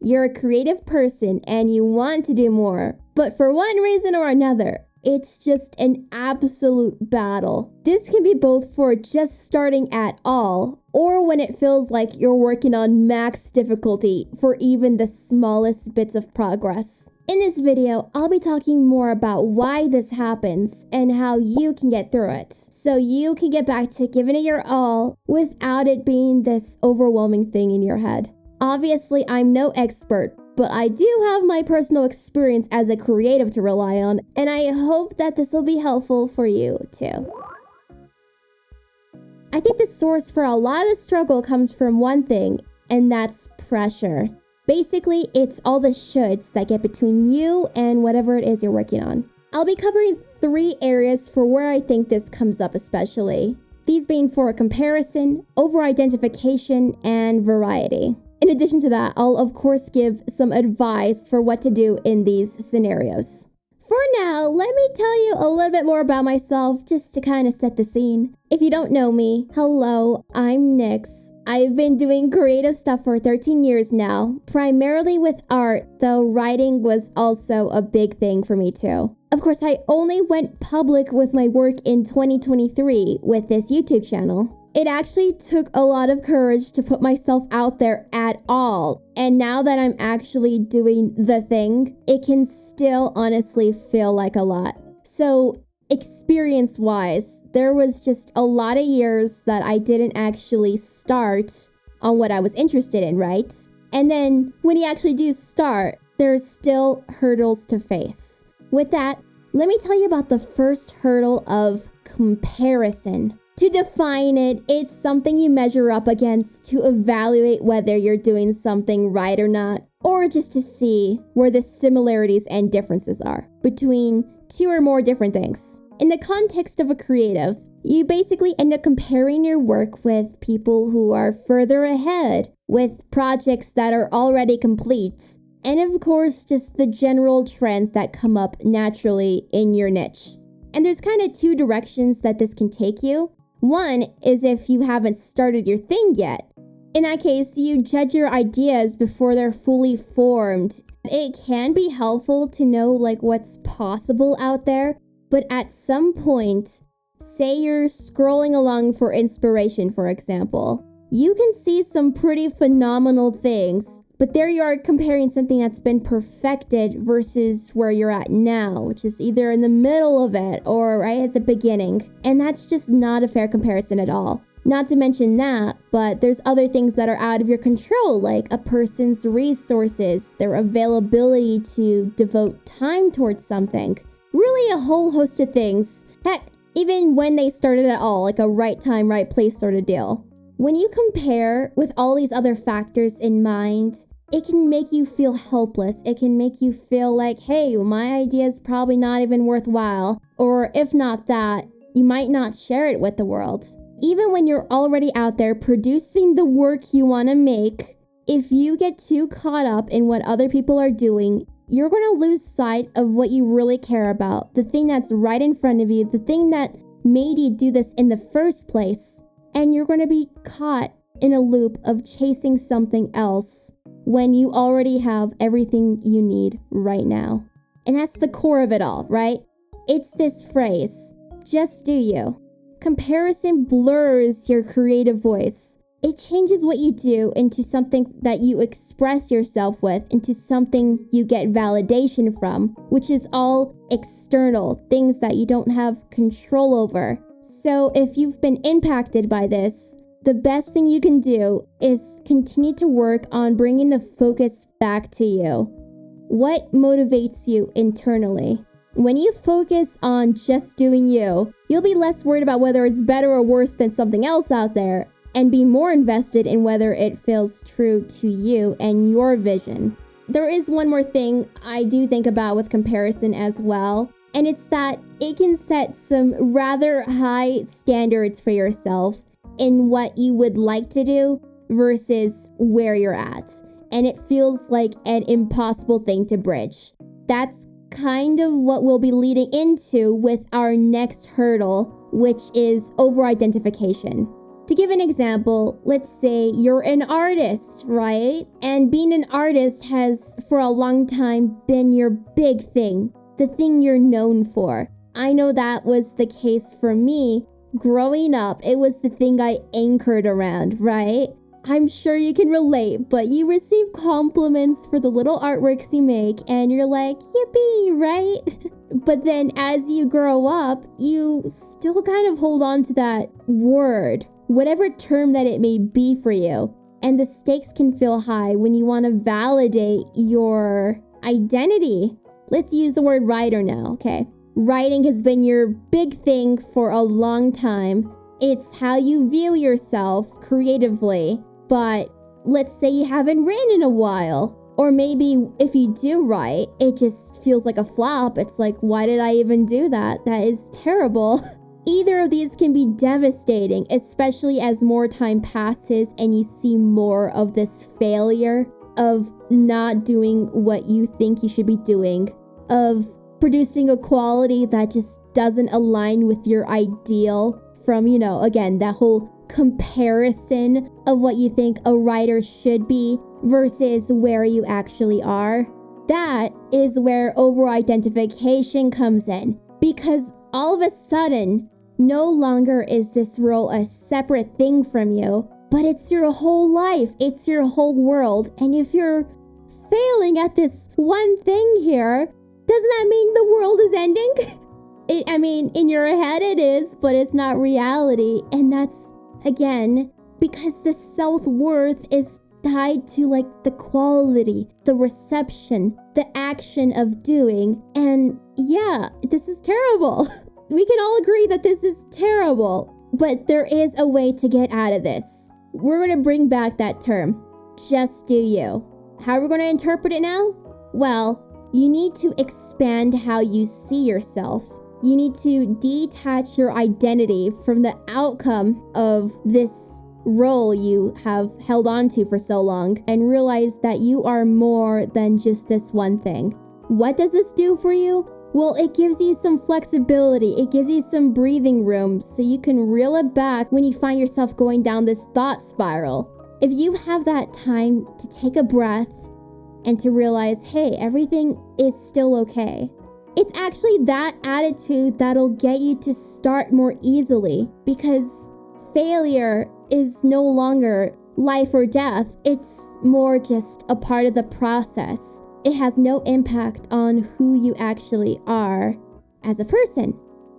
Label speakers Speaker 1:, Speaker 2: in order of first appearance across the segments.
Speaker 1: You're a creative person and you want to do more, but for one reason or another, it's just an absolute battle. This can be both for just starting at all, or when it feels like you're working on max difficulty for even the smallest bits of progress. In this video, I'll be talking more about why this happens and how you can get through it, so you can get back to giving it your all without it being this overwhelming thing in your head. Obviously, I'm no expert, but I do have my personal experience as a creative to rely on, and I hope that this will be helpful for you too. I think the source for a lot of the struggle comes from one thing, and that's pressure. Basically, it's all the shoulds that get between you and whatever it is you're working on. I'll be covering 3 areas for where I think this comes up especially. These being for comparison, over-identification, and variety. In addition to that, I'll of course give some advice for what to do in these scenarios. For now, let me tell you a little bit more about myself just to kind of set the scene. If you don't know me, hello, I'm Nyx. I've been doing creative stuff for 13 years now, primarily with art, though writing was also a big thing for me too. Of course, I only went public with my work in 2023 with this YouTube channel. It actually took a lot of courage to put myself out there at all. And now that I'm actually doing the thing, it can still honestly feel like a lot. So experience-wise, there was just a lot of years that I didn't actually start on what I was interested in, right? And then when you actually do start, there's still hurdles to face. With that, let me tell you about the first hurdle of comparison. To define it, it's something you measure up against to evaluate whether you're doing something right or not, or just to see where the similarities and differences are between 2 or more different things. In the context of a creative, you basically end up comparing your work with people who are further ahead, with projects that are already complete, and of course, just the general trends that come up naturally in your niche. And there's kind of 2 directions that this can take you. One is if you haven't started your thing yet. In that case, you judge your ideas before they're fully formed. It can be helpful to know what's possible out there, but at some point, say you're scrolling along for inspiration, for example, you can see some pretty phenomenal things, but there you are comparing something that's been perfected versus where you're at now, which is either in the middle of it or right at the beginning. And that's just not a fair comparison at all. Not to mention that, but there's other things that are out of your control, like a person's resources, their availability to devote time towards something. Really a whole host of things. Heck, even when they started at all, like a right time, right place sort of deal. When you compare with all these other factors in mind, it can make you feel helpless. It can make you feel like, hey, my idea is probably not even worthwhile. Or if not that, you might not share it with the world. Even when you're already out there producing the work you want to make, if you get too caught up in what other people are doing, you're going to lose sight of what you really care about, the thing that's right in front of you, the thing that made you do this in the first place. And you're going to be caught in a loop of chasing something else when you already have everything you need right now. And that's the core of it all, right? It's this phrase, just do you. Comparison blurs your creative voice. It changes what you do into something that you express yourself with, into something you get validation from, which is all external, things that you don't have control over. So if you've been impacted by this, the best thing you can do is continue to work on bringing the focus back to you. What motivates you internally? When you focus on just doing you, you'll be less worried about whether it's better or worse than something else out there, and be more invested in whether it feels true to you and your vision. There is one more thing I do think about with comparison as well. And it's that it can set some rather high standards for yourself in what you would like to do versus where you're at. And it feels like an impossible thing to bridge. That's kind of what we'll be leading into with our next hurdle, which is over-identification. To give an example, let's say you're an artist, right? And being an artist has for a long time been your big thing, the thing you're known for. I know that was the case for me. Growing up, it was the thing I anchored around, right? I'm sure you can relate, but you receive compliments for the little artworks you make and you're like, yippee, right? But then as you grow up, you still kind of hold on to that word, whatever term that it may be for you. And the stakes can feel high when you want to validate your identity. Let's use the word writer now, okay? Writing has been your big thing for a long time. It's how you view yourself creatively. But let's say you haven't written in a while. Or maybe if you do write, it just feels like a flop. It's like, why did I even do that? That is terrible. Either of these can be devastating, especially as more time passes and you see more of this failure of not doing what you think you should be doing, of producing a quality that just doesn't align with your ideal from, again, that whole comparison of what you think a writer should be versus where you actually are. That is where over-identification comes in, because all of a sudden, no longer is this role a separate thing from you, but it's your whole life, it's your whole world. And if you're failing at this one thing here, doesn't that mean the world is ending? In your head it is, but it's not reality. And that's, again, because the self-worth is tied to the quality, the reception, the action of doing. And yeah, this is terrible. We can all agree that this is terrible, but there is a way to get out of this. We're going to bring back that term, just do you. How are we going to interpret it now? Well, you need to expand how you see yourself. You need to detach your identity from the outcome of this role you have held on to for so long and realize that you are more than just this one thing. What does this do for you? Well, it gives you some flexibility. It gives you some breathing room so you can reel it back when you find yourself going down this thought spiral. If you have that time to take a breath and to realize, hey, everything is still okay. It's actually that attitude that'll get you to start more easily, because failure is no longer life or death. It's more just a part of the process. It has no impact on who you actually are as a person,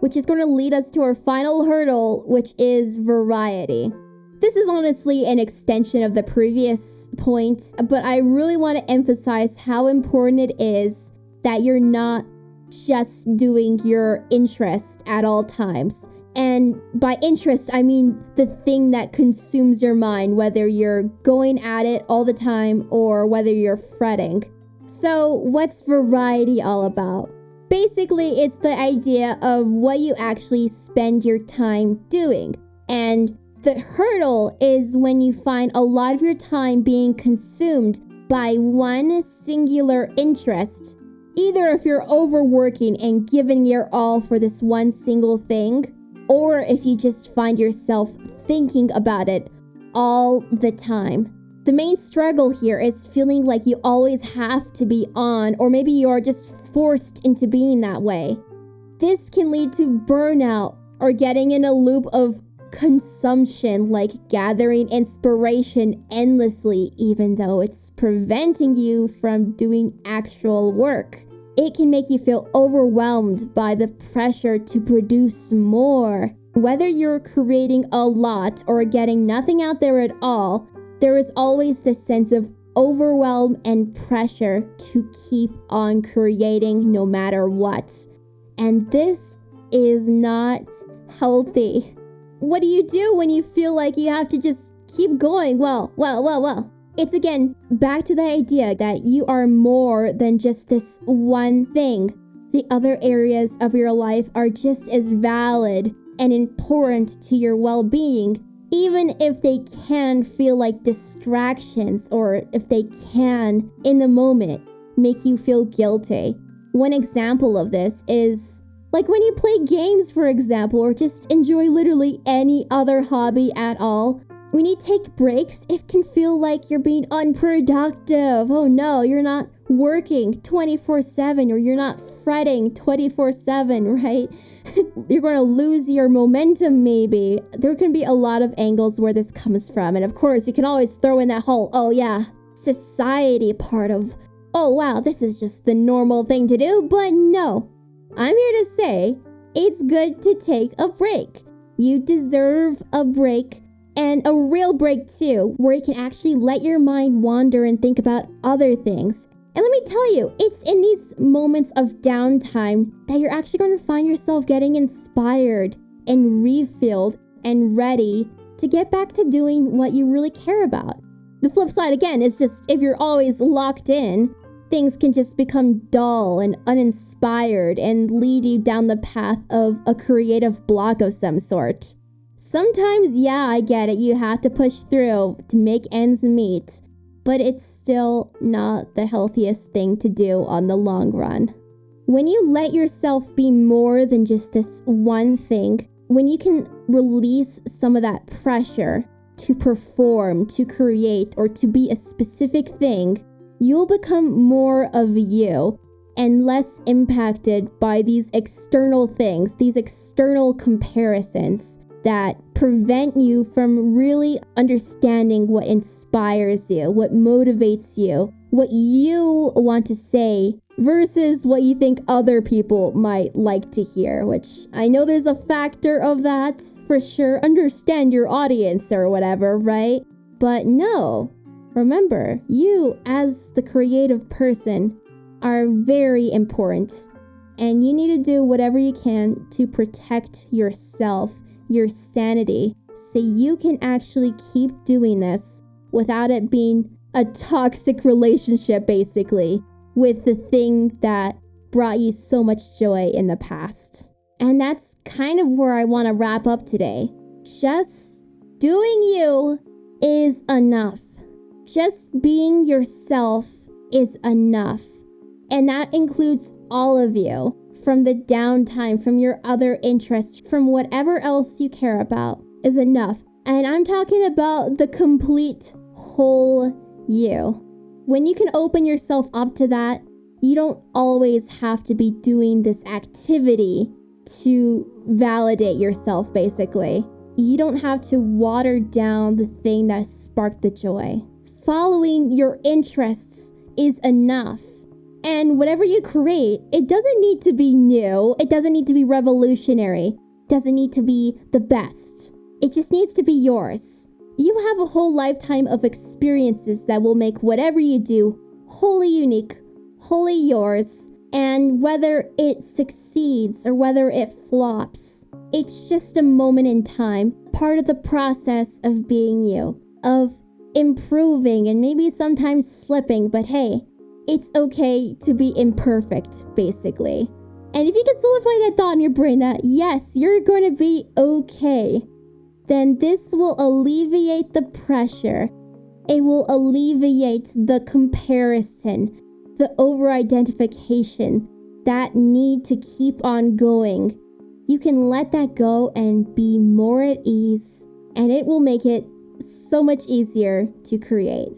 Speaker 1: which is going to lead us to our final hurdle, which is variety. This is honestly an extension of the previous point, but I really want to emphasize how important it is that you're not just doing your interest at all times. And by interest, I mean the thing that consumes your mind, whether you're going at it all the time or whether you're fretting. So what's variety all about? Basically, it's the idea of what you actually spend your time doing. And the hurdle is when you find a lot of your time being consumed by one singular interest. Either if you're overworking and giving your all for this one single thing, or if you just find yourself thinking about it all the time. The main struggle here is feeling like you always have to be on, or maybe you're just forced into being that way. This can lead to burnout or getting in a loop of consumption, like gathering inspiration endlessly, even though it's preventing you from doing actual work. It can make you feel overwhelmed by the pressure to produce more. Whether you're creating a lot or getting nothing out there at all, there is always this sense of overwhelm and pressure to keep on creating no matter what. And this is not healthy. What do you do when you feel like you have to just keep going? Well. It's again back to the idea that you are more than just this one thing. The other areas of your life are just as valid and important to your well-being, even if they can feel like distractions, or if they can, in the moment, make you feel guilty. One example of this is, Like when you play games, for example, or just enjoy literally any other hobby at all. When you take breaks, it can feel like you're being unproductive. Oh no, you're not working 24/7 or you're not fretting 24/7, right? You're going to lose your momentum maybe. There can be a lot of angles where this comes from. And of course, you can always throw in that whole, oh yeah, society part of, oh wow, this is just the normal thing to do. But no, I'm here to say it's good to take a break. You deserve a break. And a real break too, where you can actually let your mind wander and think about other things. And let me tell you, it's in these moments of downtime that you're actually going to find yourself getting inspired and refilled and ready to get back to doing what you really care about. The flip side again is just if you're always locked in, things can just become dull and uninspired and lead you down the path of a creative block of some sort. Sometimes, yeah, I get it, you have to push through to make ends meet, but it's still not the healthiest thing to do on the long run. When you let yourself be more than just this one thing, when you can release some of that pressure to perform, to create, or to be a specific thing, you'll become more of you and less impacted by these external things, these external comparisons that prevent you from really understanding what inspires you, what motivates you, what you want to say versus what you think other people might like to hear, which I know there's a factor of that for sure. Understand your audience or whatever, right? But no, remember, you as the creative person are very important, and you need to do whatever you can to protect yourself, your sanity, so you can actually keep doing this without it being a toxic relationship, basically, with the thing that brought you so much joy in the past. And that's kind of where I want to wrap up today. Just doing you is enough. Just being yourself is enough. And that includes all of you. From the downtime, from your other interests, from whatever else you care about is enough. And I'm talking about the complete whole you. When you can open yourself up to that, you don't always have to be doing this activity to validate yourself, basically. You don't have to water down the thing that sparked the joy. Following your interests is enough. And whatever you create, it doesn't need to be new. It doesn't need to be revolutionary. It doesn't need to be the best. It just needs to be yours. You have a whole lifetime of experiences that will make whatever you do wholly unique, wholly yours. And whether it succeeds or whether it flops, it's just a moment in time, part of the process of being you, of improving and maybe sometimes slipping, but hey, it's okay to be imperfect, basically. And if you can solidify that thought in your brain that, yes, you're going to be okay, then this will alleviate the pressure. It will alleviate the comparison, the over-identification, that need to keep on going. You can let that go and be more at ease, and it will make it so much easier to create.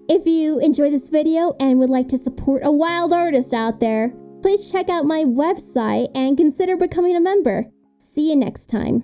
Speaker 1: If you enjoyed this video and would like to support a wild artist out there, please check out my website and consider becoming a member. See you next time.